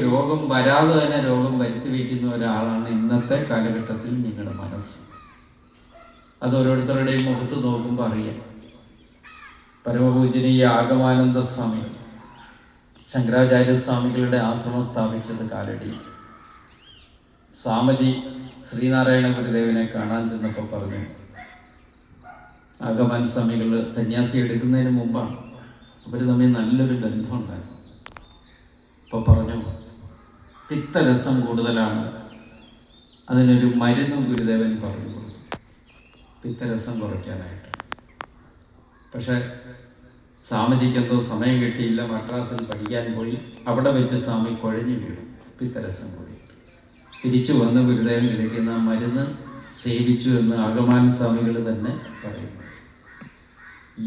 രോഗം വരാതെ തന്നെ രോഗം വരുത്തി വയ്ക്കുന്ന ഒരാളാണ് ഇന്നത്തെ കാലഘട്ടത്തിൽ നിങ്ങളുടെ മനസ്സ്. അത് ഓരോരുത്തരുടെയും മുഖത്ത് നോക്കുമ്പോൾ അറിയാം. പരമപൂജനീയ ആഗമാനന്ദ സ്വാമി ശങ്കരാചാര്യസ്വാമികളുടെ ആശ്രമം സ്ഥാപിച്ചത് കാലടി. സ്വാമിജി ശ്രീനാരായണ ഗുരുദേവനെ കാണാൻ ചെന്നപ്പോൾ പറഞ്ഞു, ആഗമാൻ സ്വാമികൾ സന്യാസി എടുക്കുന്നതിന് മുമ്പാണ്, അവർ തമ്മിൽ നല്ലൊരു ബന്ധമുണ്ടായിരുന്നു. അപ്പോൾ പറഞ്ഞു, പിത്തരസം കൂടുതലാണ്, അതിനൊരു മരുന്നും ഗുരുദേവൻ പറഞ്ഞു പിത്തരസം കുറയ്ക്കാനായിട്ട്. പക്ഷെ സ്വാമിജിക്ക് എന്തോ സമയം കിട്ടിയില്ല, മദ്രാസിൽ പഠിക്കാൻ പോയി. അവിടെ വെച്ച് സ്വാമി കുഴഞ്ഞു വീണു, പിത്തരസം കൂടി. തിരിച്ചു വന്ന് ഗുരുദേവൻ വിളിക്കുന്ന മരുന്ന് സേവിച്ചു എന്ന് ആഗമാൻ സ്വാമികൾ തന്നെ പറയുന്നു.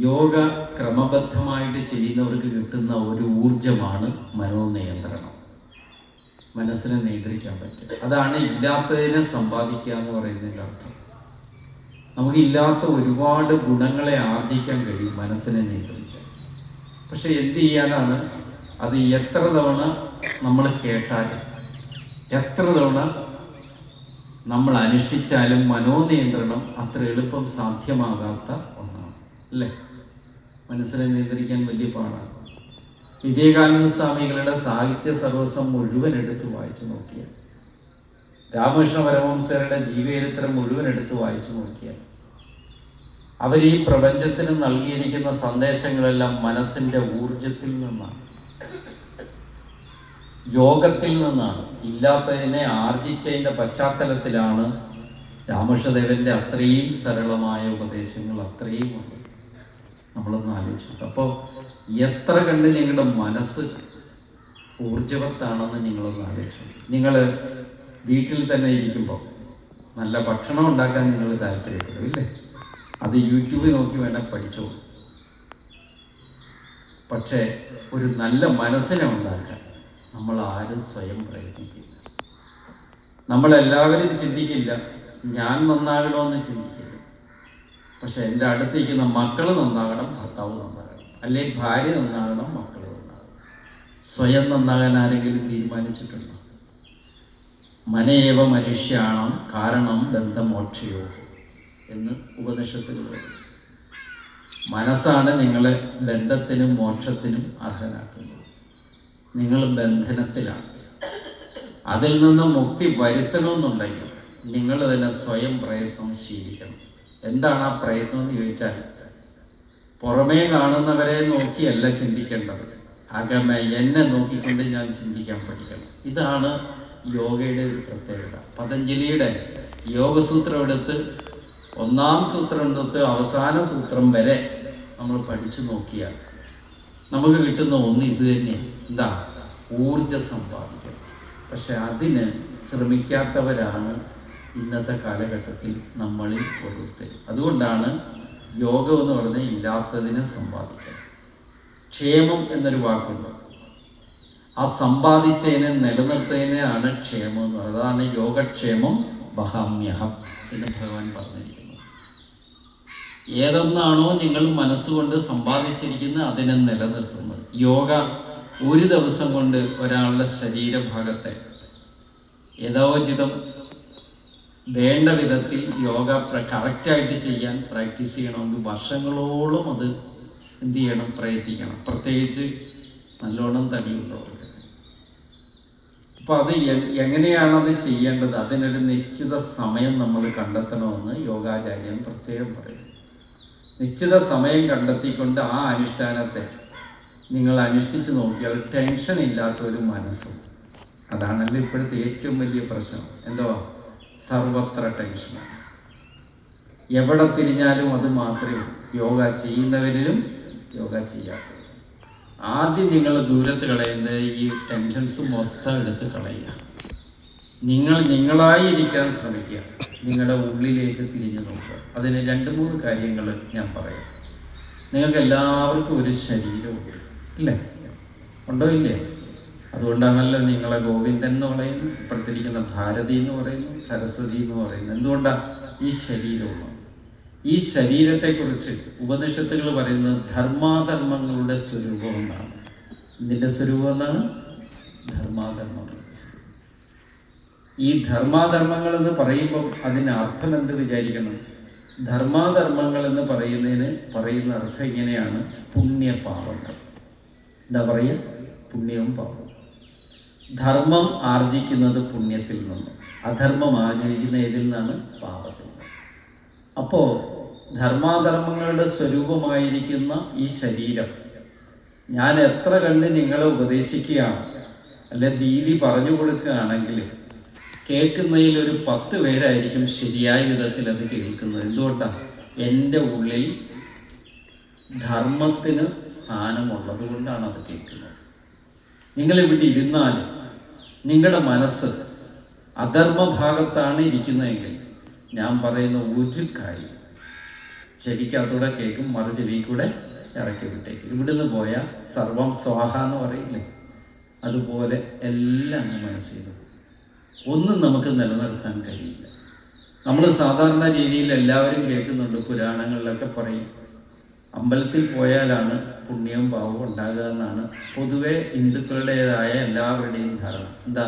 യോഗ ക്രമബദ്ധമായിട്ട് ചെയ്യുന്നവർക്ക് കിട്ടുന്ന ഒരു ഊർജമാണ് മനോനിയന്ത്രണം. മനസ്സിനെ നിയന്ത്രിക്കാൻ പറ്റും. അതാണ് ഇല്ലാത്തതിനെ സമ്പാദിക്കുക എന്ന് പറയുന്നതിൻ്റെ അർത്ഥം. നമുക്കില്ലാത്ത ഒരുപാട് ഗുണങ്ങളെ ആർജിക്കാൻ കഴിയും മനസ്സിനെ നിയന്ത്രിച്ച്. പക്ഷെ എന്ത് ചെയ്യാനാണ്? അത് എത്ര തവണ നമ്മൾ കേട്ടാലും എത്ര തവണ നമ്മൾ അനുഷ്ഠിച്ചാലും മനോനിയന്ത്രണം അത്ര എളുപ്പം സാധ്യമാകാത്ത ഒന്നാണ്, അല്ലേ? മനസ്സിനെ നിയന്ത്രിക്കാൻ വലിയ പാടാണ്. വിവേകാനന്ദ സ്വാമികളുടെ സാഹിത്യ സർവസ്വം മുഴുവൻ എടുത്ത് വായിച്ചു നോക്കിയാൽ, രാമകൃഷ്ണ പരമഹംസരുടെ ജീവചരിത്രം മുഴുവൻ എടുത്ത് വായിച്ചു നോക്കിയാൽ, അവർ ഈ പ്രപഞ്ചത്തിന് നൽകിയിരിക്കുന്ന സന്ദേശങ്ങളെല്ലാം മനസ്സിൻ്റെ ഊർജത്തിൽ നിന്നാണ്, യോഗത്തിൽ നിന്നാണ്. ഇല്ലാത്തതിനെ ആർജിച്ചതിൻ്റെ പശ്ചാത്തലത്തിലാണ് രാമകൃഷ്ണദേവൻ്റെ അത്രയും സരളമായ ഉപദേശങ്ങൾ അത്രയും ഉണ്ട്. നമ്മളൊന്ന് ആലോചിച്ചു. അപ്പോൾ എത്ര കണ്ട് നിങ്ങളുടെ മനസ്സ് ഊർജവത്താണെന്ന് നിങ്ങളൊന്ന് ആലോചിച്ചു. നിങ്ങൾ വീട്ടിൽ തന്നെ ഇരിക്കുമ്പോൾ നല്ല ഭക്ഷണം ഉണ്ടാക്കാൻ നിങ്ങൾ താല്പര്യപ്പെടും, ഇല്ലേ? അത് യൂട്യൂബിൽ നോക്കി വേണേൽ പഠിച്ചോ. പക്ഷേ ഒരു നല്ല മനസ്സിനെ ഉണ്ടാക്കാൻ നമ്മൾ ആരും സ്വയം പ്രയത്നിക്കില്ല. നമ്മളെല്ലാവരും ചിന്തിക്കില്ല ഞാൻ നന്നാകണമെന്ന് ചിന്തിക്കില്ല. പക്ഷെ എൻ്റെ അടുത്തിരിക്കുന്ന മക്കൾ നന്നാകണം, ഭർത്താവ് നന്നാകണം, അല്ലെങ്കിൽ ഭാര്യ നന്നാകണം, മക്കൾ നന്നാകണം. സ്വയം നന്നാകാൻ ആരെങ്കിലും തീരുമാനിച്ചിട്ടുണ്ടോ? മനയേവ മനുഷ്യാണം കാരണം ബന്ധമോക്ഷയോ എന്ന് ഉപനിഷത്തുകൾ പറയും. മനസ്സാണ് നിങ്ങളെ ബന്ധത്തിനും മോക്ഷത്തിനും അർഹനാക്കുന്നത്. നിങ്ങൾ ബന്ധനത്തിലാണ്. അതിൽ നിന്ന് മുക്തി വരുത്തണമെന്നുണ്ടെങ്കിൽ നിങ്ങൾ തന്നെ സ്വയം പ്രയത്നം ശീലിക്കണം. എന്താണ് ആ പ്രയത്നം എന്ന് ചോദിച്ചാൽ, പുറമേ കാണുന്നവരെ നോക്കിയല്ല ചിന്തിക്കേണ്ടത്, അകമേ എന്നെ നോക്കിക്കൊണ്ട് ഞാൻ ചിന്തിക്കാൻ പഠിക്കണം. ഇതാണ് യോഗയുടെ ഒരു പ്രത്യേകത. പതഞ്ജലിയുടെ യോഗസൂത്രം എടുത്ത് ഒന്നാം സൂത്രം തൊട്ട് അവസാന സൂത്രം വരെ നമ്മൾ പഠിച്ചു നോക്കിയാൽ നമുക്ക് കിട്ടുന്ന ഒന്ന് ഇത് തന്നെയാണ്. എന്താ? ഊർജ സമ്പാദിക്കണം. പക്ഷെ അതിന് ശ്രമിക്കാത്തവരാണ് ഇന്നത്തെ കാലഘട്ടത്തിൽ നമ്മളിൽ ഓരോരുത്തരും. അതുകൊണ്ടാണ് യോഗം എന്ന് പറഞ്ഞാൽ ഇല്ലാത്തതിനെ സമ്പാദിക്കണം. ക്ഷേമം എന്നൊരു വാക്കുണ്ട്. ആ സമ്പാദിച്ചതിനെ നിലനിർത്തുന്നതിനെയാണ് ക്ഷേമം എന്ന് പറയുന്നത്. അതാണ് യോഗക്ഷേമം വഹാമ്യഹം എന്ന് ഭഗവാൻ പറഞ്ഞിരിക്കുന്നത്. ഏതൊന്നാണോ നിങ്ങൾ മനസ്സുകൊണ്ട് സമ്പാദിച്ചിരിക്കുന്നത് അതിനെ നിലനിർത്തുന്നത്. യോഗ ഒരു ദിവസം കൊണ്ട് ഒരാളുടെ ശരീരഭാഗത്തെ യഥോചിതം വേണ്ട വിധത്തിൽ യോഗ കറക്റ്റായിട്ട് ചെയ്യാൻ പ്രാക്ടീസ് ചെയ്യണമെങ്കിൽ വർഷങ്ങളോളം അത് എന്ത് ചെയ്യണം? പ്രയത്നിക്കണം. പ്രത്യേകിച്ച് നല്ലോണം തടിയുള്ളവർക്ക്. അപ്പോൾ അത് എങ്ങനെയാണത് ചെയ്യേണ്ടത്? അതിനൊരു നിശ്ചിത സമയം നമ്മൾ കണ്ടെത്തണമെന്ന് യോഗാചാര്യൻ പ്രത്യേകം പറയും. നിശ്ചിത സമയം കണ്ടെത്തിക്കൊണ്ട് ആ അനുഷ്ഠാനത്തെ നിങ്ങൾ അനുഷ്ഠിച്ച് നോക്കിയാൽ ടെൻഷൻ ഇല്ലാത്ത ഒരു മനസ്സും. അതാണല്ലോ ഇപ്പോഴത്തെ ഏറ്റവും വലിയ പ്രശ്നം. എന്തോ സർവത്ര ടെൻഷനാണ്. എവിടെ തിരിഞ്ഞാലും അത് മാത്രമേ യോഗ ചെയ്യുന്നവരിലും യോഗ ചെയ്യാത്തവരും. ആദ്യം നിങ്ങൾ ദൂരത്ത് കളയുന്നത് ഈ ടെൻഷൻസ് മൊത്തം എടുത്ത് കളയുക. നിങ്ങളായി ഇരിക്കാൻ ശ്രമിക്കുക. നിങ്ങളുടെ ഉള്ളിലേക്ക് തിരിഞ്ഞു നോക്കുക. അതിന് 2-3 കാര്യങ്ങൾ ഞാൻ പറയാം. നിങ്ങൾക്ക് എല്ലാവർക്കും ഒരു ശരീരമുണ്ട്, ഇല്ലേ? ഉണ്ടോ ഇല്ലേ? അതുകൊണ്ടാണല്ലോ നിങ്ങളെ ഗോവിന്ദൻ എന്ന് പറയുന്നു, ഇപ്പുറത്തിരിക്കുന്ന ഭാരതി എന്ന് പറയുന്നു, സരസ്വതി എന്ന് പറയുന്നു. എന്തുകൊണ്ടാണ്? ഈ ശരീരമാണ്. ഈ ശരീരത്തെക്കുറിച്ച് ഉപനിഷത്തുകൾ പറയുന്നത് ധർമാധർമ്മങ്ങളുടെ സ്വരൂപം എന്നാണ്. ഇതിൻ്റെ സ്വരൂപം എന്നാണ് ധർമാധർമ്മങ്ങൾ. ഈ ധർമാധർമ്മങ്ങൾ എന്ന് പറയുമ്പം അതിന് അർത്ഥം എന്ത് വിചാരിക്കണം? ധർമാധർമ്മങ്ങൾ എന്ന് പറയുന്ന അർത്ഥം ഇങ്ങനെയാണ്: പുണ്യപാപങ്ങൾ. എന്താ പറയുക? പുണ്യവും പാപവും. ധർമ്മം ആർജിക്കുന്നത് പുണ്യത്തിൽ നിന്ന്, അധർമ്മം ആർജിക്കുന്ന ഏതിൽ നിന്നാണ്? പാപത്തിൽ നിന്ന്. അപ്പോൾ ധർമാധർമ്മങ്ങളുടെ സ്വരൂപമായിരിക്കുന്ന ഈ ശരീരം ഞാൻ എത്ര കണ്ട് നിങ്ങളെ ഉപദേശിക്കുകയാണ്, അല്ലെ ദീതി പറഞ്ഞു കൊടുക്കുകയാണെങ്കിൽ കേൾക്കുന്നതിൽ ഒരു 10 പേരായിരിക്കും ശരിയായ വിധത്തിൽ അത് കേൾക്കുന്നത്. എന്തുകൊണ്ടാണ്? എൻ്റെ ഉള്ളിൽ ധർമ്മത്തിന് സ്ഥാനമുള്ളത് കൊണ്ടാണ് അത് കേൾക്കുന്നത്. നിങ്ങളിവിടെ ഇരുന്നാൽ നിങ്ങളുടെ മനസ്സ് അധർമ്മഭാഗത്താണ് ഇരിക്കുന്നതെങ്കിൽ ഞാൻ പറയുന്ന ഒരു കാര്യം ചെവിക്കകത്തൂടെ കേൾക്കും, മറു ചെവി കൂടെ ഇറക്കി വിട്ടേക്കും. ഇവിടുന്ന് പോയാൽ സർവം സ്വാഹ എന്ന് പറയില്ലേ, അതുപോലെ എല്ലാം അങ്ങ് മനസ്സിൽ ഒന്നും നമുക്ക് നിലനിർത്താൻ കഴിയില്ല. നമ്മൾ സാധാരണ രീതിയിൽ എല്ലാവരും കേൾക്കുന്നുണ്ട്, പുരാണങ്ങളിലൊക്കെ പറയും അമ്പലത്തിൽ പോയാലാണ് പുണ്യവും പാവവും ഉണ്ടാകുക എന്നാണ് പൊതുവെ ഹിന്ദുക്കളുടേതായ എല്ലാവരുടെയും ധാരണ. എന്താ?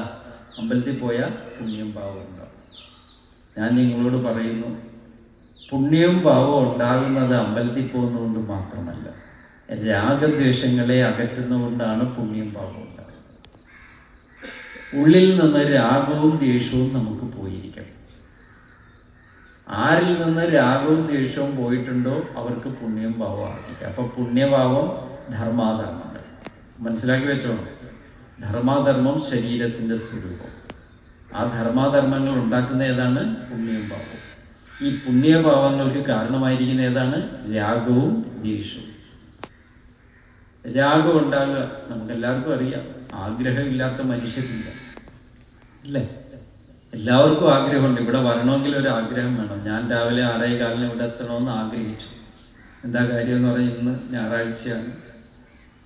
അമ്പലത്തിൽ പോയാൽ പുണ്യവും പാവവും ഉണ്ടാകും. ഞാൻ നിങ്ങളോട് പറയുന്നു, പുണ്യവും പാവവും ഉണ്ടാകുന്നത് അമ്പലത്തിൽ പോകുന്നതുകൊണ്ട് മാത്രമല്ല, രാഗദ്വേഷങ്ങളെ അകറ്റുന്നതുകൊണ്ടാണ് പുണ്യം പാവവും ഉണ്ടാകുന്നത്. ഉള്ളിൽ നിന്ന് രാഗവും ദ്വേഷവും നമുക്ക് പോയിരിക്കണം. ആരിൽ നിന്ന് രാഗവും ദ്വേഷവും പോയിട്ടുണ്ടോ അവർക്ക് പുണ്യം ഭാവം ആർജിക്കാം. അപ്പം പുണ്യഭാവം ധർമാധർമ്മങ്ങൾ മനസ്സിലാക്കി വെച്ചോണം. ധർമാധർമ്മം ശരീരത്തിൻ്റെ സ്വരൂപം. ആ ധർമാധർമ്മങ്ങൾ ഉണ്ടാക്കുന്ന ഏതാണ്? പുണ്യം ഭാവം. ഈ പുണ്യഭാവങ്ങൾക്ക് കാരണമായിരിക്കുന്ന ഏതാണ്? രാഗവും ദ്വേഷവും. രാഗം ഉണ്ടാകുക നമുക്കെല്ലാവർക്കും അറിയാം. ആഗ്രഹമില്ലാത്ത മനുഷ്യരില്ല, ഇല്ലേ? എല്ലാവർക്കും ആഗ്രഹമുണ്ട്. ഇവിടെ വരണമെങ്കിൽ ഒരു ആഗ്രഹം വേണം. ഞാൻ രാവിലെ 6:15 ഇവിടെ എത്തണമെന്ന് ആഗ്രഹിച്ചു. എന്താ കാര്യം എന്ന് പറഞ്ഞാൽ ഇന്ന് ഞായറാഴ്ചയാണ്,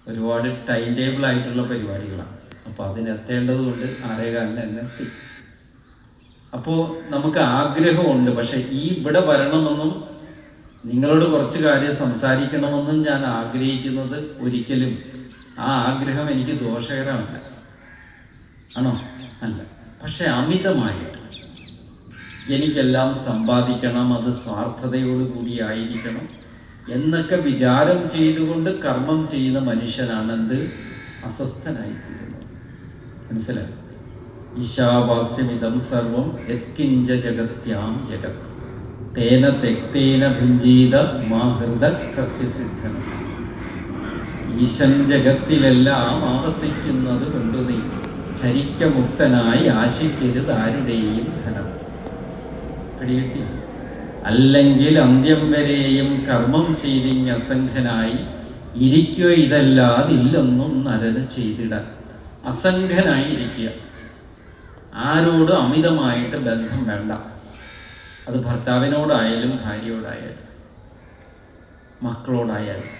ഒരുപാട് ടൈം ടേബിൾ ആയിട്ടുള്ള പരിപാടികളാണ്. അപ്പോൾ അതിനെത്തേണ്ടത് കൊണ്ട് 6:15 എന്നെ എത്തി. അപ്പോൾ നമുക്ക് ആഗ്രഹമുണ്ട്. പക്ഷെ ഈ ഇവിടെ വരണമെന്നും നിങ്ങളോട് കുറച്ച് കാര്യം സംസാരിക്കണമെന്നും ഞാൻ ആഗ്രഹിക്കുന്നത് ഒരിക്കലും ആ ആഗ്രഹം എനിക്ക് ദോഷകരമല്ല. ആണോ? അല്ല. പക്ഷെ അമിതമായിട്ട് എനിക്കെല്ലാം സമ്പാദിക്കണം, അത് സ്വാർത്ഥതയോടുകൂടി ആയിരിക്കണം എന്നൊക്കെ വിചാരം ചെയ്തുകൊണ്ട് കർമ്മം ചെയ്യുന്ന മനുഷ്യനാണെന്ത്? അസ്വസ്ഥനായിത്തീരുന്നത്. മനസ്സിലായി? ഈശാവാസ്യമിതം സർവം യത്കിഞ്ച ജഗത്യാം ജഗത് തേന തെക്തേന ഭുഞ്ജീത മാഹൃത കസ്യ സിദ്ധനം. ഈശൻ ജഗത്തിലെല്ലാം ആവസിക്കുന്നത് കൊണ്ട് നീ ചരിക്കമുക്തനായി ആശിക്കരുത് ആരുടെയും ധനം. പിടികിട്ടി? അല്ലെങ്കിൽ അന്ത്യം വരെയും കർമ്മം ചെയ്തിങ് അസംഖനായി ഇരിക്കുക, ഇതല്ലാതില്ലൊന്നും നരന് ചെയ്തിടാൻ. അസംഖനായി ഇരിക്കുക, ആരോടും അമിതമായിട്ട് ബന്ധം വേണ്ട. അത് ഭർത്താവിനോടായാലും ഭാര്യയോടായാലും മക്കളോടായാലും.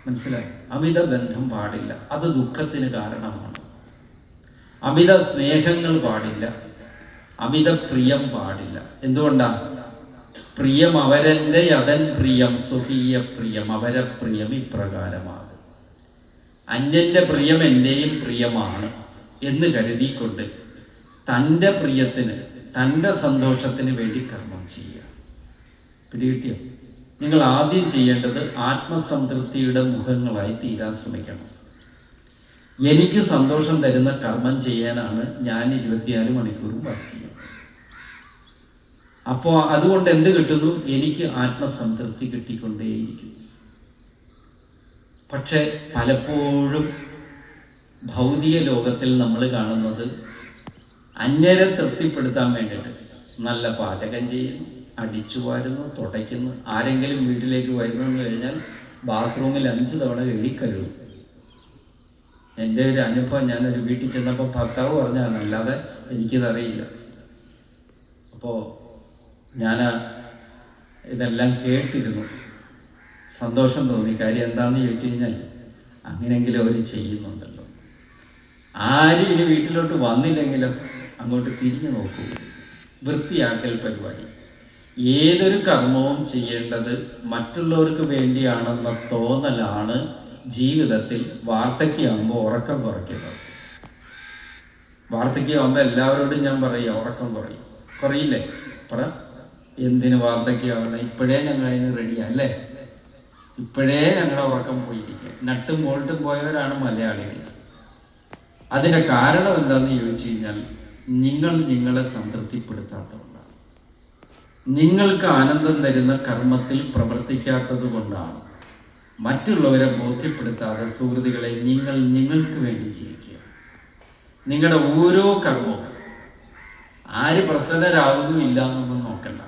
മനസ്സിലായി? അമിത ബന്ധം പാടില്ല, അത് ദുഃഖത്തിന് കാരണമാണ്. അമിത സ്നേഹങ്ങൾ പാടില്ല, അമിത പ്രിയം പാടില്ല. എന്തുകൊണ്ടാണ്? പ്രിയം അവരൻ്റെ യതൻ പ്രിയം സ്വകീയ പ്രിയം അവരപ്രിയം ഇപ്രകാരമാണ്. അന്യൻ്റെ പ്രിയം എൻ്റെയും പ്രിയമാണ് എന്ന് കരുതിക്കൊണ്ട് തൻ്റെ പ്രിയത്തിന്, തൻ്റെ സന്തോഷത്തിന് വേണ്ടി കർമ്മം ചെയ്യുക. പിടികിട്ടിയോ? നിങ്ങൾ ആദ്യം ചെയ്യേണ്ടത് ആത്മസംതൃപ്തിയുടെ മുഖങ്ങളായി തീരാൻ ശ്രമിക്കണം. എനിക്ക് സന്തോഷം തരുന്ന കർമ്മം ചെയ്യാനാണ് ഞാൻ 24 മണിക്കൂറും വർക്ക് ചെയ്യുന്നത്. അപ്പോൾ അതുകൊണ്ട് എന്ത് കിട്ടുന്നു? എനിക്ക് ആത്മസംതൃപ്തി കിട്ടിക്കൊണ്ടേയിരിക്കുന്നു. പക്ഷെ പലപ്പോഴും ഭൗതിക ലോകത്തിൽ നമ്മൾ കാണുന്നത് അന്യരെ തൃപ്തിപ്പെടുത്താൻ വേണ്ടിയിട്ട് നല്ല പാചകം ചെയ്യുന്നു, അടിച്ചു വാരുന്നു, തുടയ്ക്കുന്നു. ആരെങ്കിലും വീട്ടിലേക്ക് വരുന്നെന്ന് കഴിഞ്ഞാൽ ബാത്റൂമിൽ 5 തവണ കഴുകും. എൻ്റെ ഒരു അനുഭവം, ഞാനൊരു വീട്ടിൽ ചെന്നപ്പോൾ ഭർത്താവ് പറഞ്ഞാണ്, അല്ലാതെ എനിക്കിതറിയില്ല. അപ്പോൾ ഞാൻ ഇതെല്ലാം കേട്ടിരുന്നു, സന്തോഷം തോന്നി. കാര്യം എന്താണെന്ന് ചോദിച്ചു കഴിഞ്ഞാൽ അങ്ങനെയെങ്കിലും അവർ ചെയ്യുന്നുണ്ടല്ലോ. ആരും ഇനി വീട്ടിലോട്ട് വന്നില്ലെങ്കിലും അങ്ങോട്ട് തിരിഞ്ഞു നോക്കൂ. വൃത്തിയാക്കൽ പരിപാടി. ഏതൊരു കർമ്മവും ചെയ്യേണ്ടത് മറ്റുള്ളവർക്ക് വേണ്ടിയാണെന്ന തോന്നലാണ് ജീവിതത്തിൽ വാർദ്ധക്യമാകുമ്പോൾ ഉറക്കം കുറയ്ക്കുന്നത്. വാർദ്ധക്യമാകുമ്പോൾ എല്ലാവരോടും ഞാൻ പറയും ഉറക്കം കുറയില്ലേ? പറ, എന്തിന് വാർദ്ധക്യമാകണം? ഇപ്പോഴേ ഞങ്ങൾ അതിന് റെഡിയാ അല്ലേ? ഇപ്പോഴേ ഞങ്ങളുടെ ഉറക്കം പോയിരിക്കുക. നട്ടും ബോൾട്ടും പോയവരാണ് മലയാളികൾ. അതിൻ്റെ കാരണം എന്താണെന്ന് ചോദിച്ചു കഴിഞ്ഞാൽ, നിങ്ങൾ നിങ്ങളെ സംതൃപ്തിപ്പെടുത്താത്തതുകൊണ്ടാണ്. നിങ്ങൾക്ക് ആനന്ദം തരുന്ന കർമ്മത്തിൽ പ്രവർത്തിക്കാത്തത് കൊണ്ടാണ്. മറ്റുള്ളവരെ ബോധ്യപ്പെടുത്താതെ സുഹൃത്തുക്കളെ നിങ്ങൾ നിങ്ങൾക്ക് വേണ്ടി ജീവിക്കുക. നിങ്ങളുടെ ഓരോ കർമ്മവും ആര് പ്രസന്നരാകുന്നു ഇല്ല എന്നൊന്നും നോക്കണ്ട.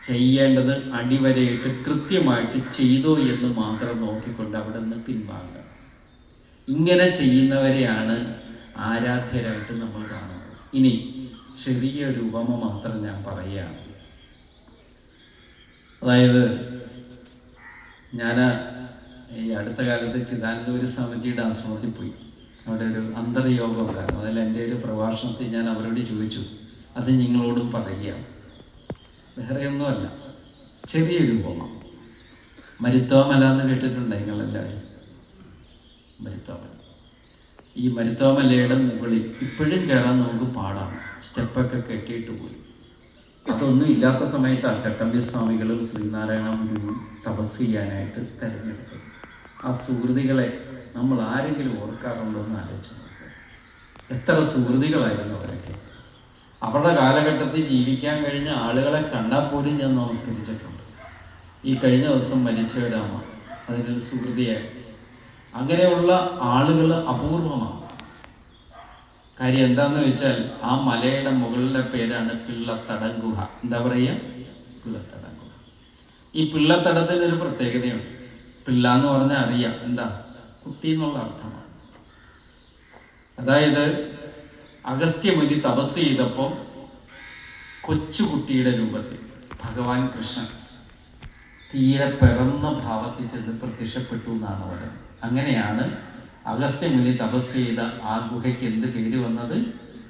ചെയ്യേണ്ടത് അടിവരയിട്ട് കൃത്യമായിട്ട് ചെയ്തോ എന്ന് മാത്രം നോക്കിക്കൊണ്ട് അവിടെ നിന്ന് പിൻവാങ്ങുക. ഇങ്ങനെ ചെയ്യുന്നവരെയാണ് ആരാധ്യരായിട്ട് നമ്മൾ കാണുന്നത്. ഇനി ചെറിയൊരു ഉപമ മാത്രം ഞാൻ പറയുകയാണ്. അതായത് ഞാൻ ഈ അടുത്ത കാലത്ത് ചിദാനന്ദപുരി സ്വാമിജിയുടെ ആശ്രമത്തിൽ പോയി. അവിടെ ഒരു അന്തർയോഗം ഉണ്ടായിരുന്നു. അതിൽ എൻ്റെ ഒരു പ്രഭാഷണത്തിൽ ഞാൻ അവരോട് ചോദിച്ചു, അത് നിങ്ങളോടും പറയുകയാണ്. വേറെ ഒന്നുമല്ല, ചെറിയൊരു ഉപമ. മരുത്വാമല എന്ന് കേട്ടിട്ടുണ്ട് നിങ്ങളെല്ലാവരും? മരുത്വാമല. ഈ മരുത്വാമലയുടെ മുകളിൽ ഇപ്പോഴും കയറാൻ നമുക്ക് പാടാണ്. സ്റ്റെപ്പൊക്കെ കെട്ടിയിട്ട് പോയി. അതൊന്നും ഇല്ലാത്ത സമയത്താണ് ചട്ടമ്പി സ്വാമികളും ശ്രീനാരായണ ഗുരുവും തപസ് ചെയ്യാനായിട്ട് തിരഞ്ഞെടുത്തത്. ആ സുഹൃതികളെ നമ്മൾ ആരെങ്കിലും ഓർക്കാറുണ്ടോ എന്ന് ആലോചിച്ച് നോക്കുക. എത്ര സുഹൃതികളായിരുന്നു അവരൊക്കെ. അവരുടെ കാലഘട്ടത്തിൽ ജീവിക്കാൻ കഴിഞ്ഞ ആളുകളെ കണ്ടാൽ പോലും ഞാൻ നമസ്കരിച്ചിട്ടുണ്ട്. ഈ കഴിഞ്ഞ ദിവസം മരിച്ചവരാമ അതിനൊരു സുഹൃതിയായി. അങ്ങനെയുള്ള ആളുകൾ അപൂർവമാണ്. കാര്യം എന്താണെന്ന് വെച്ചാൽ, ആ മലയുടെ മുകളിലെ പേരാണ് പിള്ളത്തടം ഗുഹ. എന്താ പറയുക? പിള്ളത്തടം ഗുഹ. ഈ പിള്ളത്തടത്തിനൊരു പ്രത്യേകതയുണ്ട്. പിള്ള എന്ന് പറഞ്ഞാൽ അറിയാം, എന്താ? കുട്ടി എന്നുള്ള അർത്ഥമാണ്. അതായത് അഗസ്ത്യമുനി തപസ് ചെയ്തപ്പോൾ കൊച്ചുകുട്ടിയുടെ രൂപത്തിൽ ഭഗവാൻ കൃഷ്ണൻ തീരെ പിറന്ന ഭാവത്തിൽ ചെന്ന് പ്രത്യക്ഷപ്പെട്ടു എന്നാണ് പറയുന്നത്. അങ്ങനെയാണ് അഗസ്ത്യമുനി തപസ് ചെയ്ത ആ ഗുഹയ്ക്ക് എന്ത് പേര് വന്നത്?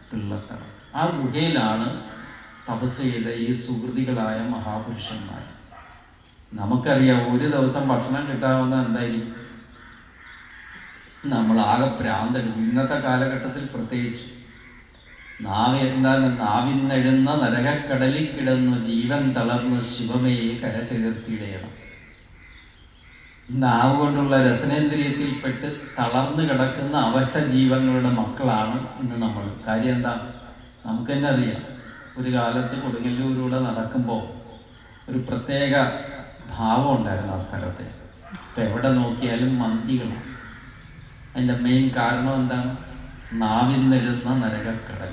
പിള്ളത്തടം. ആ ഗുഹയിലാണ് തപസ് ചെയ്ത ഈ സുഹൃതികളായ മഹാപുരുഷന്മാർ. നമുക്കറിയാം, ഒരു ദിവസം ഭക്ഷണം കിട്ടാവുന്ന എന്തായിരിക്കും? നമ്മളാകെ ഭ്രാന്തരും. ഇന്നത്തെ കാലഘട്ടത്തിൽ പ്രത്യേകിച്ച് നാവിന്നെഴുന്ന നരകക്കടലിൽ കിടന്നു ജീവൻ തളർന്ന് ശിവമയെ കര ചേർത്തിടയണം. നാവ് കൊണ്ടുള്ള രസനേന്ദ്രിയത്തിൽപ്പെട്ട് തളർന്നു കിടക്കുന്ന അവശ ജീവങ്ങളുടെ മക്കളാണ് ഇന്ന് നമ്മൾ. കാര്യം എന്താ? നമുക്ക് തന്നെ അറിയാം. ഒരു കാലത്ത് കൊടുങ്ങല്ലൂരിലൂടെ നടക്കുമ്പോൾ ഒരു പ്രത്യേക ഭാവം ഉണ്ടായിരുന്നു ആ സ്ഥലത്ത്. ഇപ്പം എവിടെ നോക്കിയാലും മന്തികളാണ്. അതിൻ്റെ മെയിൻ കാരണം എന്താണ്? നാവിന്നിരുന്ന നരകക്കടൽ.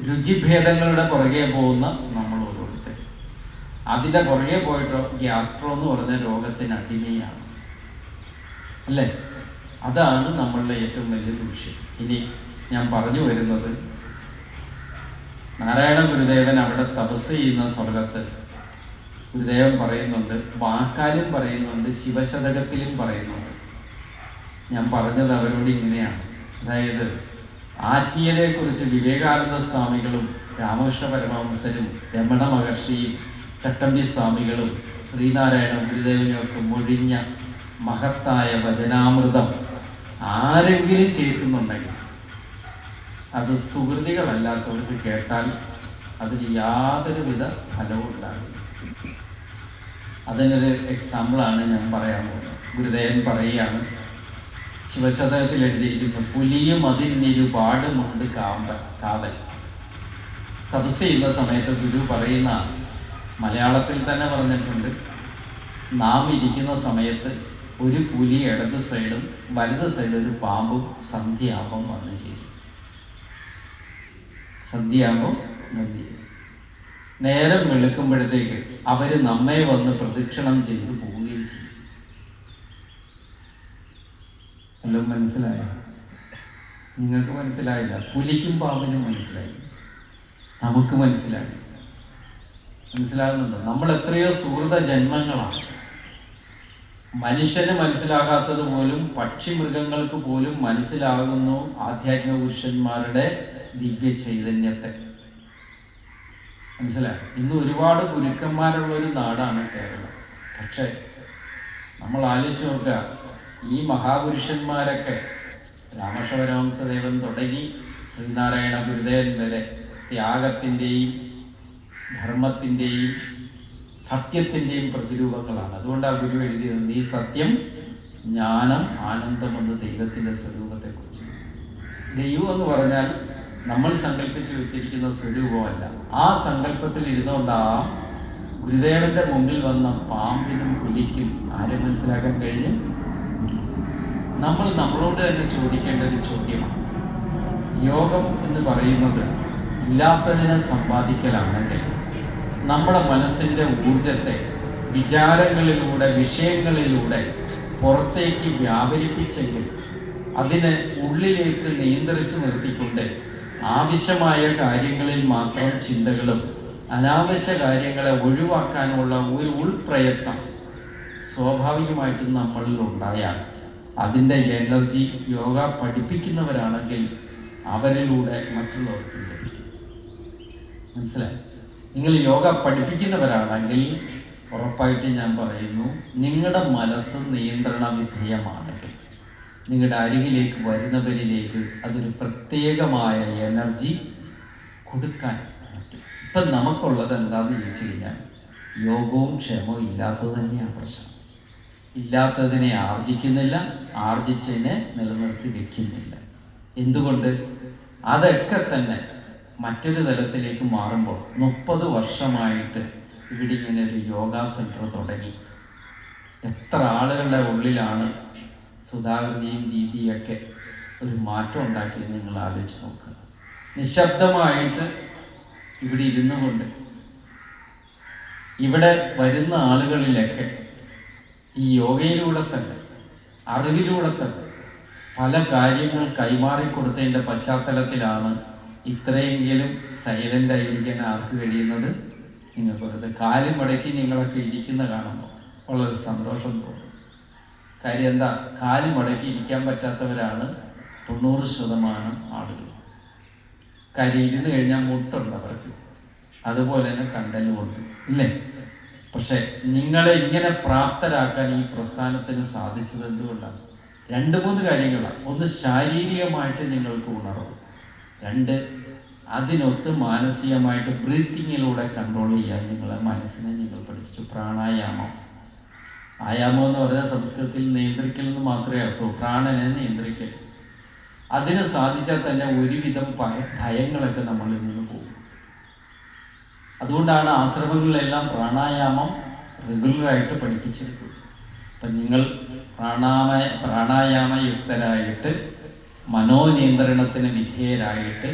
രുചിഭേദങ്ങളുടെ പുറകെ പോകുന്ന നമ്മൾ ഓരോരുത്തർ. അതിൻ്റെ പുറകെ പോയിട്ടോ ഗ്യാസ്ട്രോ എന്ന് പറഞ്ഞ രോഗത്തിന് അടിമയാണ് അല്ലേ? അതാണ് നമ്മളുടെ ഏറ്റവും വലിയ ദൂഷ്യം. ഇനി ഞാൻ പറഞ്ഞു വരുന്നത്, നാരായണ ഗുരുദേവൻ അവിടെ തപസ് ചെയ്യുന്ന സ്ഥലത്ത് ഗുരുദേവൻ പറയുന്നുണ്ട്, വാക്കാലും പറയുന്നുണ്ട്, ശിവശതകത്തിലും പറയുന്നുണ്ട്. ഞാൻ പറഞ്ഞത് അവരോട് ഇങ്ങനെയാണ്. അതായത് ആത്മീയതയെക്കുറിച്ച് വിവേകാനന്ദ സ്വാമികളും രാമകൃഷ്ണ പരമഹംസരും രമണ മഹർഷിയും ചട്ടമ്പി സ്വാമികളും ശ്രീനാരായണ ഗുരുദേവനുമൊക്കെ മൊഴിഞ്ഞ മഹത്തായ വചനാമൃതം ആരെങ്കിലും കേൾക്കുന്നുണ്ടെങ്കിൽ അത് സുഹൃതികളല്ലാത്തവർക്ക് കേട്ടാൽ അതിന് യാതൊരുവിധ ഫലവും ഉണ്ടാകില്ല. അതിനൊരു എക്സാമ്പിളാണ് ഞാൻ പറയാൻ പോകുന്നത്. ഗുരുദേവൻ പറയുകയാണ്, ശിവശതകത്തിൽ എഴുതിയിരിക്കുന്നു, പുലിയും അതിനൊരുപാടുമുണ്ട് കാവൽ. തപസ് ചെയ്യുന്ന സമയത്ത് ഗുരു പറയുന്ന, മലയാളത്തിൽ തന്നെ പറഞ്ഞിട്ടുണ്ട്, നാം ഇരിക്കുന്ന സമയത്ത് ഒരു പുലി ഇടത് സൈഡും വലത് സൈഡും ഒരു പാമ്പും സന്ധ്യയാകുമ്പം വന്നു ചെയ്യും. സന്ധ്യയാകുമ്പോൾ നന്ദി. നേരം വെളുക്കുമ്പോഴത്തേക്ക് അവർ നമ്മെ വന്ന് പ്രദക്ഷിണം ചെയ്ത് പോവുകയും ചെയ്യും. എല്ലാം മനസ്സിലായോ? നിങ്ങൾക്ക് മനസ്സിലായില്ല, പുലിക്കും പാമ്പിനും മനസ്സിലായി, നമുക്ക് മനസ്സിലായി. മനസ്സിലാകുന്നുണ്ടോ? നമ്മൾ എത്രയോ സുഹൃത ജന്മങ്ങളാണ്. മനുഷ്യന് മനസ്സിലാകാത്തത് പോലും പക്ഷി മൃഗങ്ങൾക്ക് പോലും മനസ്സിലാകുന്നു ആധ്യാത്മിക പുരുഷന്മാരുടെ ദിവ്യ ചൈതന്യത്തെ. മനസ്സിലായി? ഇന്ന് ഒരുപാട് ഗുരുക്കന്മാരുള്ളൊരു നാടാണ് കേരളം. പക്ഷേ നമ്മൾ ആലോചിച്ച് നോക്കുക, ഈ മഹാപുരുഷന്മാരൊക്കെ രാമകൃഷ്ണ പരമഹംസദേവൻ തുടങ്ങി ശ്രീനാരായണ ഗുരുദേവൻ വരെ ത്യാഗത്തിൻ്റെയും ധർമ്മത്തിൻ്റെയും സത്യത്തിൻ്റെയും പ്രതിരൂപങ്ങളാണ്. അതുകൊണ്ടാണ് ഗുരു എഴുതിയത്, നീ സത്യം, ജ്ഞാനം, ആനന്ദം എന്ന ദൈവത്തിൻ്റെ സ്വരൂപത്തെക്കുറിച്ച്. ദൈവം എന്ന് പറഞ്ഞാൽ നമ്മൾ സങ്കല്പിച്ച് വെച്ചിരിക്കുന്ന സ്വരൂപമല്ല. ആ സങ്കല്പത്തിൽ ഇരുന്നുകൊണ്ട് ആ ഗുരുദേവന്റെ മുമ്പിൽ വന്ന പാമ്പിനും പുലിക്കും ആരെ മനസ്സിലാക്കാൻ കഴിഞ്ഞു? നമ്മൾ നമ്മളോട് തന്നെ ചോദിക്കേണ്ട ഒരു ചോദ്യമാണ്. യോഗം എന്ന് പറയുന്നത് ഇല്ലാത്തതിനെ സമ്പാദിക്കലാണെങ്കിൽ നമ്മുടെ മനസ്സിൻ്റെ ഊർജത്തെ വിചാരങ്ങളിലൂടെ, വിഷയങ്ങളിലൂടെ പുറത്തേക്ക് വ്യാപരിപ്പിച്ചെങ്കിൽ അതിനെ ഉള്ളിലേക്ക് നിയന്ത്രിച്ച് നിർത്തിക്കൊണ്ട് ആവശ്യമായ കാര്യങ്ങളിൽ മാത്രം ചിന്തകളും അനാവശ്യ കാര്യങ്ങളെ ഒഴിവാക്കാനുള്ള ഒരു ഉൾപ്രയത്നം സ്വാഭാവികമായിട്ടും നമ്മളിൽ ഉണ്ടായാൽ അതിൻ്റെ എനർജി യോഗ പഠിപ്പിക്കുന്നവരാണെങ്കിൽ അവരിലൂടെ മറ്റുള്ളവർക്ക് ലഭിക്കും. മനസ്സിലായി? നിങ്ങൾ യോഗ പഠിപ്പിക്കുന്നവരാണെങ്കിൽ ഉറപ്പായിട്ട് ഞാൻ പറയുന്നു, നിങ്ങളുടെ മനസ്സ് നിയന്ത്രണ വിധേയമാണെങ്കിൽ നിങ്ങളുടെ അരികിലേക്ക് വരുന്നവരിലേക്ക് അതൊരു പ്രത്യേകമായ എനർജി കൊടുക്കാൻ പറ്റും. ഇപ്പം നമുക്കുള്ളത് എന്താണെന്ന് ചോദിച്ചു കഴിഞ്ഞാൽ യോഗവും ക്ഷമവും ഇല്ലാത്തത് തന്നെയാണ് പ്രശ്നം. ഇല്ലാത്തതിനെ ആർജിക്കുന്നില്ല, ആർജിച്ചതിനെ നിലനിർത്തി വയ്ക്കുന്നില്ല. എന്തുകൊണ്ട്? അതൊക്കെ തന്നെ മറ്റൊരു തലത്തിലേക്ക് മാറുമ്പോൾ 30 വർഷമായിട്ട് ഇവിടെ ഇങ്ങനെ ഒരു യോഗ സെൻറ്റർ തുടങ്ങി. എത്ര ആളുകളുടെ ഉള്ളിലാണ് സുധാകൃതിയും ദീദിയൊക്കെ ഒരു മാറ്റം ഉണ്ടാക്കിയെന്ന് നിങ്ങൾ ആലോചിച്ച് നോക്കുക. നിശബ്ദമായിട്ട് ഇവിടെ ഇരുന്നു കൊണ്ട് ഇവിടെ വരുന്ന ആളുകളിലൊക്കെ ഈ യോഗയിലൂടെ തന്നെ, അറിവിലൂടെ തന്നെ പല കാര്യങ്ങൾ കൈമാറിക്കൊടുത്തതിൻ്റെ പശ്ചാത്തലത്തിലാണ് ഇത്രയെങ്കിലും സൈലൻ്റ് ആയിരിക്കാൻ ആർക്ക് കഴിയുന്നത്? നിങ്ങൾക്ക് വെറുതെ കാലും മടക്കി നിങ്ങളൊക്കെ ഇരിക്കുന്ന കാണുമ്പോൾ വളരെ സന്തോഷം തോന്നും. കാര്യം എന്താ? കാലും മടക്കി ഇരിക്കാൻ പറ്റാത്തവരാണ് 90% ആളുകൾ. കാര്യം ഇരുന്ന് കഴിഞ്ഞാൽ മുട്ടുണ്ട് അവർക്ക്, അതുപോലെ തന്നെ കണ്ടലുമുണ്ട്, ഇല്ലേ? പക്ഷെ നിങ്ങളെ ഇങ്ങനെ പ്രാപ്തരാക്കാൻ ഈ പ്രസ്ഥാനത്തിന് സാധിച്ചത് എന്തുകൊണ്ടാണ്? 2-3 കാര്യങ്ങളാണ്. ഒന്ന്, ശാരീരികമായിട്ട് നിങ്ങൾക്ക് ഉണർവ്. 2, അതിനൊത്ത് മാനസികമായിട്ട് ബ്രീത്തിങ്ങിലൂടെ കൺട്രോൾ ചെയ്യാൻ നിങ്ങളെ മനസ്സിനെ നിങ്ങൾ പഠിപ്പിച്ചു. പ്രാണായാമം. ആയാമം എന്ന് പറഞ്ഞാൽ സംസ്കൃതത്തിൽ നിയന്ത്രിക്കൽ എന്ന് മാത്രമേ അർത്ഥൂ. പ്രാണനെ നിയന്ത്രിക്കൽ. അതിന് സാധിച്ചാൽ തന്നെ ഒരുവിധം ഭയങ്ങളൊക്കെ നമ്മളിൽ നിന്ന് പോകും. അതുകൊണ്ടാണ് ആശ്രമങ്ങളിലെല്ലാം പ്രാണായാമം റെഗുലറായിട്ട് പഠിപ്പിച്ചിരിക്കുന്നത്. അപ്പം നിങ്ങൾ പ്രാണായാമയുക്തരായിട്ട് മനോനിയന്ത്രണത്തിന് വിധേയരായിട്ട്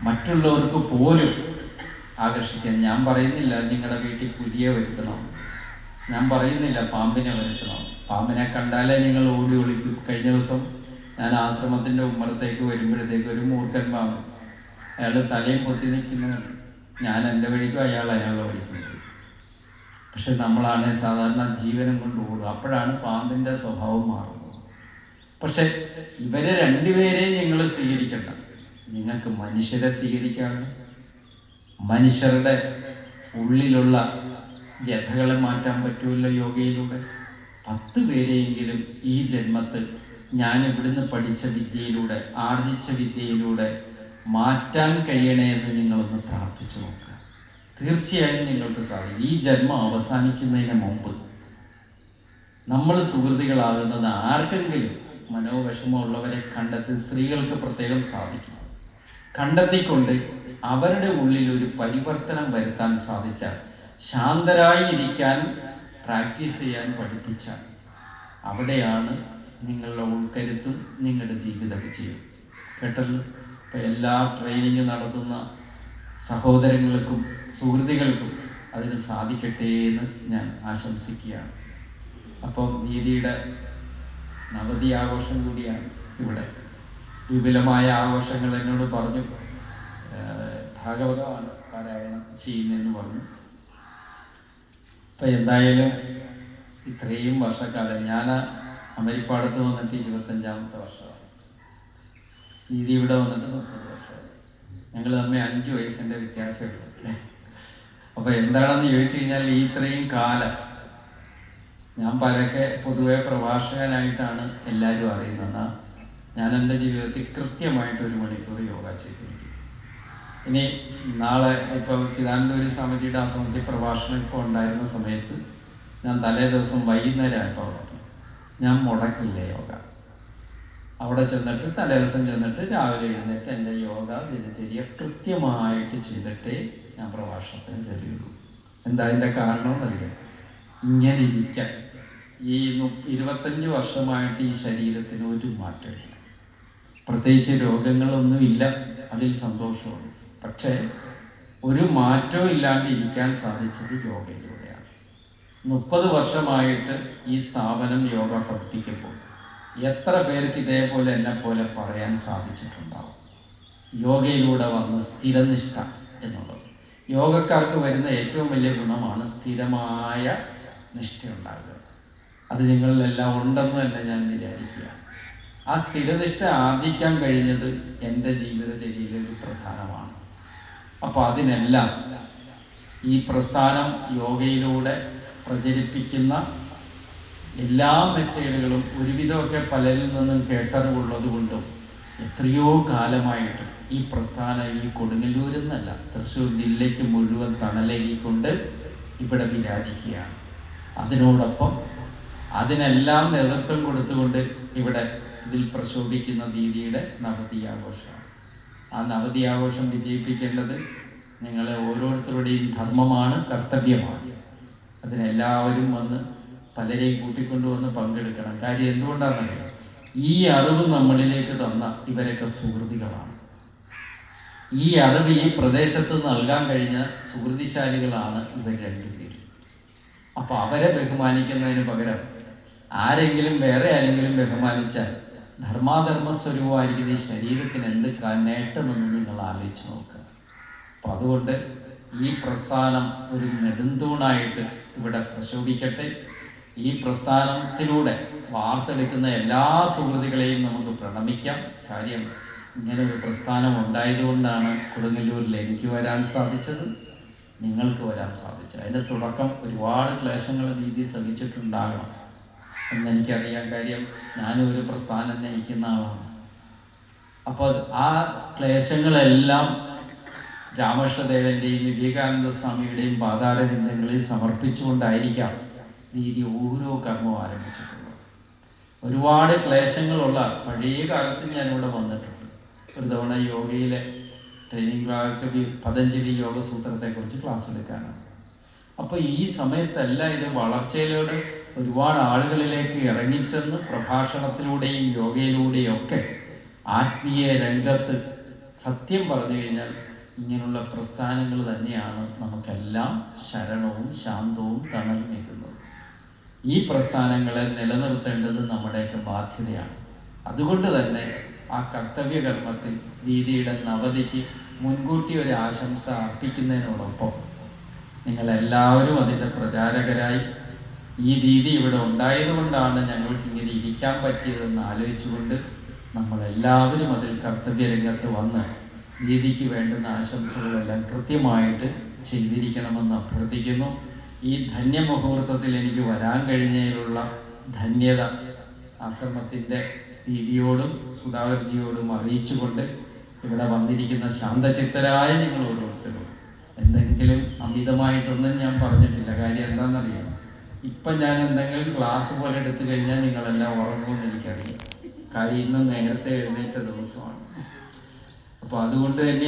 മറ്റുള്ളവർക്ക് പോലും ആകർഷിക്കാൻ. ഞാൻ പറയുന്നില്ല നിങ്ങളുടെ വീട്ടിൽ പുലിയെ വരുത്തണം, ഞാൻ പറയുന്നില്ല പാമ്പിനെ വരുത്തണം. പാമ്പിനെ കണ്ടാലേ നിങ്ങൾ ഓടി ഒളിക്കും. കഴിഞ്ഞ ദിവസം ഞാൻ ആശ്രമത്തിൻ്റെ ഉമ്മറത്തേക്ക് വരുമ്പോഴത്തേക്ക് ഒരു മൂർഖൻ പാമ്പ്, അയാൾ തലയും പൊത്തി നിൽക്കുന്നത്, ഞാൻ എൻ്റെ വഴിക്കും അയാളുടെ വഴിക്കുന്നത്. പക്ഷെ നമ്മളാണ് സാധാരണ ജീവനം കൊണ്ട് ഓടുക. അപ്പോഴാണ് പാമ്പിൻ്റെ സ്വഭാവം മാറുന്നത്. പക്ഷെ ഇവരെ 2 പേരെയും നിങ്ങൾ സ്വീകരിക്കണ്ട. നിങ്ങൾക്ക് മനുഷ്യരെ സ്വീകരിക്കാണ്. മനുഷ്യരുടെ ഉള്ളിലുള്ള വ്യഥകളെ മാറ്റാൻ പറ്റുമല്ലോ യോഗയിലൂടെ. 10 പേരെയെങ്കിലും ഈ ജന്മത്തിൽ ഞാൻ ഇവിടുന്ന് പഠിച്ച വിദ്യയിലൂടെ, ആർജിച്ച വിദ്യയിലൂടെ മാറ്റാൻ കഴിയണേ എന്ന് നിങ്ങളൊന്ന് പ്രാർത്ഥിച്ചു നോക്കുക. തീർച്ചയായും നിങ്ങൾക്ക് സാധിക്കും. ഈ ജന്മം അവസാനിക്കുന്നതിന് മുമ്പ് നമ്മൾ സുഹൃത്തുക്കളാകുന്നത് ആർക്കെങ്കിലും മനോവിഷമമുള്ളവരെ കണ്ടെത്തി, സ്ത്രീകൾക്ക് പ്രത്യേകം സാധിക്കും. കണ്ടെത്തിക്കൊണ്ട് അവരുടെ ഉള്ളിൽ ഒരു പരിവർത്തനം വരുത്താൻ സാധിച്ചാൽ, ശാന്തരായി ഇരിക്കാൻ പ്രാക്ടീസ് ചെയ്യാൻ പഠിപ്പിച്ചാൽ, അവിടെയാണ് നിങ്ങളുടെ ഉൾക്കരുത്തും നിങ്ങളുടെ ജീവിത വിജയം. കേട്ടല്ലോ? ഇപ്പം എല്ലാ ട്രെയിനിങ് നടത്തുന്ന സഹോദരങ്ങൾക്കും സുഹൃത്തുക്കൾക്കും അതിന് സാധിക്കട്ടെ എന്ന് ഞാൻ ആശംസിക്കുകയാണ്. അപ്പം ദീദിയുടെ നവതി ആഘോഷം കൂടിയാണ് ഇവിടെ. വിപുലമായ ആഘോഷങ്ങൾ എന്നോട് പറഞ്ഞു. ഭാഗവതമാണ് പാരായണം ചെയ്യുന്നതെന്ന് പറഞ്ഞു. അപ്പം എന്തായാലും ഇത്രയും വർഷക്കാലം, ഞാൻ അമരിപ്പാടത്ത് വന്നിട്ട് 25ാമത്തെ വർഷമാണ്, ദീദി ഇവിടെ വന്നിട്ട് 30 വർഷമായി. ഞങ്ങൾ തമ്മിൽ 5 വയസ്സിൻ്റെ വ്യത്യാസമുണ്ട്. അപ്പോൾ എന്താണെന്ന് ചോദിച്ചു കഴിഞ്ഞാൽ, ഈ ഇത്രയും കാലം ഞാൻ പരക്കെ പൊതുവെ പ്രഭാഷകനായിട്ടാണ് എല്ലാവരും അറിയുന്നത്. ഞാൻ എൻ്റെ ജീവിതത്തിൽ കൃത്യമായിട്ട് 1 മണിക്കൂർ യോഗ ചെയ്തിരിക്കും. ഇനി നാളെ ഇപ്പോൾ ചിദാനന്ദപുരി സ്വാമിജിയുടെ ആശ്രമത്തിൽ പ്രഭാഷണം ഇപ്പോൾ ഉണ്ടായിരുന്ന സമയത്ത് ഞാൻ തലേ ദിവസം വൈകുന്നേരം ആയപ്പോൾ ഞാൻ മുടക്കില്ല യോഗ. അവിടെ ചെന്നിട്ട് തലേ ദിവസം ചെന്നിട്ട് രാവിലെ എഴുന്നേറ്റ് എൻ്റെ യോഗ ദിനചര്യ കൃത്യമായിട്ട് ചെയ്തിട്ടേ ഞാൻ പ്രഭാഷണത്തിന് തരുള്ളൂ. എന്താ അതിൻ്റെ കാരണം എന്നറിയാം? ഇങ്ങനെ ഇരിക്കാൻ ഈ 25 വർഷമായിട്ട് ഈ ശരീരത്തിന് ഒരു മാറ്റമില്ല, പ്രത്യേകിച്ച് രോഗങ്ങളൊന്നുമില്ല, അതിൽ സന്തോഷമുണ്ട്. പക്ഷേ ഒരു മാറ്റവും ഇല്ലാണ്ട് ഇരിക്കാൻ സാധിച്ചത് യോഗയിലൂടെയാണ്. 30 വർഷമായിട്ട് ഈ സ്ഥാപനം യോഗ പഠിപ്പിക്കുമ്പോൾ എത്ര പേർക്ക് ഇതേപോലെ എന്നെ പോലെ പറയാൻ സാധിച്ചിട്ടുണ്ടാവും? യോഗയിലൂടെ വന്ന് സ്ഥിരനിഷ്ഠ എന്നുള്ളത്. യോഗക്കാർക്ക് വരുന്ന ഏറ്റവും വലിയ ഗുണമാണ് സ്ഥിരമായ നിഷ്ഠയുണ്ടാകുക. അത് നിങ്ങളിലെല്ലാം ഉണ്ടെന്ന് തന്നെ ഞാൻ വിചാരിക്കുക. ആ സ്ഥിരനിഷ്ഠ ആർജിക്കാൻ കഴിഞ്ഞത് എൻ്റെ ജീവിതചര്യയിലെ ഒരു പ്രധാനമാണ്. അപ്പോൾ അതിനെല്ലാം ഈ പ്രസ്ഥാനം യോഗയിലൂടെ പ്രചരിപ്പിക്കുന്ന എല്ലാ മെത്തേഡുകളും ഒരുവിധമൊക്കെ പലരിൽ നിന്നും കേട്ടറിവുള്ളത് കൊണ്ടും എത്രയോ കാലമായിട്ട് ഈ പ്രസ്ഥാനം ഈ കൊടുങ്ങല്ലൂരിൽ നിന്നല്ല, തൃശ്ശൂർ ജില്ലയ്ക്ക് മുഴുവൻ തണലേകിക്കൊണ്ട് ഇവിടെ വിരാജിക്കുകയാണ്. അതിനോടൊപ്പം അതിനെല്ലാം നേതൃത്വം കൊടുത്തുകൊണ്ട് ഇവിടെ ഇതിൽ പ്രശോഭിക്കുന്ന ദീദിയുടെ നവതി ആഘോഷമാണ്. ആ നവതി ആഘോഷം വിജയിപ്പിക്കേണ്ടത് നിങ്ങളെ ഓരോരുത്തരുടെയും ധർമ്മമാണ്, കർത്തവ്യമാണ്. അതിനെല്ലാവരും വന്ന് പലരെയും കൂട്ടിക്കൊണ്ടുവന്ന് പങ്കെടുക്കണം. കാര്യം എന്തുകൊണ്ടാണെന്നറിയാം? ഈ അറിവ് നമ്മളിലേക്ക് തന്ന ഇവരൊക്കെ സുഹൃത്തുക്കളാണ്. ഈ അറിവ് ഈ പ്രദേശത്ത് നൽകാൻ കഴിഞ്ഞ സുഹൃതിശാലികളാണ് ഇവർ രണ്ടുപേരും. അപ്പോൾ അവരെ ബഹുമാനിക്കുന്നതിന് പകരം ആരെങ്കിലും വേറെ ആരെങ്കിലും ബഹുമാനിച്ചാൽ ധർമാധർമ്മ സ്വരൂപമായിരിക്കുന്ന ഈ ശരീരത്തിന് എന്ത് നേട്ടമെന്ന് നിങ്ങൾ ആലോചിച്ച് നോക്കുക. അപ്പം അതുകൊണ്ട് ഈ പ്രസ്ഥാനം ഒരു നെടുന്തൂണായിട്ട് ഇവിടെ പ്രശോഭിക്കട്ടെ. ഈ പ്രസ്ഥാനത്തിലൂടെ വാർത്തെടുക്കുന്ന എല്ലാ സുഹൃത്തുക്കളെയും നമുക്ക് പ്രണമിക്കാം. കാര്യം ഇങ്ങനെ ഒരു പ്രസ്ഥാനം ഉണ്ടായതുകൊണ്ടാണ് കൊടുങ്ങല്ലൂരിൽ എനിക്ക് വരാൻ സാധിച്ചത്, നിങ്ങൾക്ക് വരാൻ സാധിച്ചത്. അതിൻ്റെ തുടക്കം ഒരുപാട് ക്ലേശങ്ങൾ രീതി ശ്രമിച്ചിട്ടുണ്ടാകണം എന്നെനിക്കറിയാം. കാര്യം ഞാനും ഒരു പ്രസ്ഥാനം നയിക്കുന്ന ആളാണ്. അപ്പോൾ ആ ക്ലേശങ്ങളെല്ലാം രാമകൃഷ്ണദേവൻ്റെയും വിവേകാനന്ദ സ്വാമിയുടെയും പാതാരബിന്ദങ്ങളിൽ സമർപ്പിച്ചുകൊണ്ടായിരിക്കാം ദീദി ഓരോ കർമ്മവും ആരംഭിച്ചിട്ടുള്ളത്. ഒരുപാട് ക്ലേശങ്ങളുള്ള പഴയ കാലത്ത് ഞാനിവിടെ വന്നിട്ടുണ്ട്. ഒരു തവണ യോഗയിലെ ട്രെയിനിങ് ഭാഗത്ത് പതഞ്ജലി യോഗസൂത്രത്തെക്കുറിച്ച് ക്ലാസ് എടുക്കാനാണ്. അപ്പോൾ ഈ സമയത്തെല്ലാം ഇത് വളർച്ചയിലൂടെ ഒരുപാട് ആളുകളിലേക്ക് ഇറങ്ങിച്ചെന്ന് പ്രഭാഷണത്തിലൂടെയും യോഗയിലൂടെയും ഒക്കെ ആത്മീയ രംഗത്ത് സത്യം പറഞ്ഞു കഴിഞ്ഞാൽ ഇങ്ങനെയുള്ള പ്രസ്ഥാനങ്ങൾ തന്നെയാണ് നമുക്കെല്ലാം ശരണവും ശാന്തവും തണൽ നിൽക്കുന്നത്. ഈ പ്രസ്ഥാനങ്ങളെ നിലനിർത്തേണ്ടത് നമ്മുടെയൊക്കെ ബാധ്യതയാണ്. അതുകൊണ്ട് തന്നെ ആ കർത്തവ്യകർമ്മത്തിൽ ദീദിയുടെ നവതിക്ക് മുൻകൂട്ടി ഒരു ആശംസ അർപ്പിക്കുന്നതിനോടൊപ്പം നിങ്ങളെല്ലാവരും അതിൻ്റെ പ്രചാരകരായി ഈ ദീദി ഇവിടെ ഉണ്ടായതുകൊണ്ടാണ് ഞങ്ങൾക്ക് ഇങ്ങനെ ഇരിക്കാൻ പറ്റിയതെന്ന് ആലോചിച്ചുകൊണ്ട് നമ്മളെല്ലാവരും അതിൽ കർത്തവ്യരംഗത്ത് വന്ന് ദീദിക്ക് വേണ്ടുന്ന ആശംസകളെല്ലാം കൃത്യമായിട്ട് ചെയ്തിരിക്കണമെന്ന് അഭ്യർത്ഥിക്കുന്നു. ഈ ധന്യമുഹൂർത്തത്തിൽ എനിക്ക് വരാൻ കഴിഞ്ഞതിലുള്ള ധന്യത ആശ്രമത്തിൻ്റെ ദീദിയോടും സുധാകർജിയോടും അറിയിച്ചുകൊണ്ട് ഇവിടെ വന്നിരിക്കുന്ന ശാന്തചിത്തരായ നിങ്ങൾ ഓരോരുത്തരും എന്തെങ്കിലും അമിതമായിട്ടൊന്നും ഞാൻ പറഞ്ഞിട്ടില്ല. കാര്യം എന്താണെന്നറിയാം, ഇപ്പം ഞാൻ എന്തെങ്കിലും ക്ലാസ് പോലെ എടുത്തു കഴിഞ്ഞാൽ നിങ്ങളെല്ലാം ഉറങ്ങുമെന്ന് എനിക്കറിയാം. കാര്യം ഇന്ന് നേരത്തെ എഴുന്നേറ്റ ദിവസമാണ്. അപ്പോൾ അതുകൊണ്ട് തന്നെ